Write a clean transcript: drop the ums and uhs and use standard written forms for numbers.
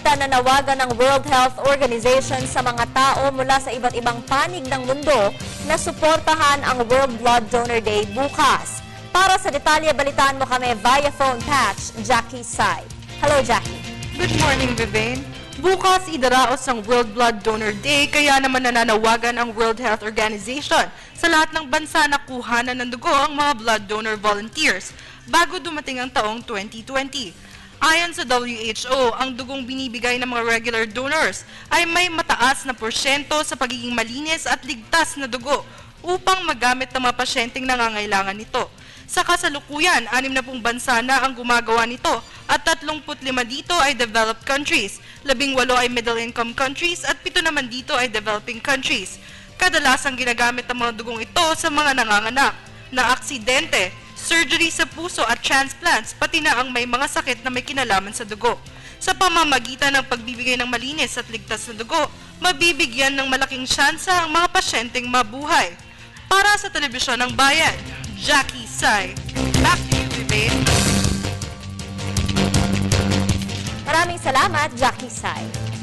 Nananawagan ng World Health Organization sa mga tao mula sa iba't ibang panig ng mundo na suportahan ang World Blood Donor Day bukas. Para sa detalye, balitaan mo kami via phone patch, Jackie Sai. Hello, Jackie. Good morning, Vivian. Bukas idaraos ang World Blood Donor Day, kaya naman nananawagan ang World Health Organization sa lahat ng bansa na kuhanan ng dugo ang mga blood donor volunteers bago dumating ang taong 2020. Ayon sa WHO, ang dugong binibigay ng mga regular donors ay may mataas na porsyento sa pagiging malinis at ligtas na dugo upang magamit ng mga pasyenteng nangangailangan nito. Sa kasalukuyan, 60 bansa na ang gumagawa nito at 35 dito ay developed countries, 18 ay middle-income countries at 7 naman dito ay developing countries. Kadalasang ginagamit ang mga dugong ito sa mga nanganganak, na aksidente, surgery sa puso at transplants, pati na ang may mga sakit na may kinalaman sa dugo. Sa pamamagitan ng pagbibigay ng malinis at ligtas na dugo, mabibigyan ng malaking tsansa ang mga pasyenteng mabuhay. Para sa Telebisyon ng Bayan, Jackie Sai. Back to you, Vivian. Maraming salamat, Jackie Sai.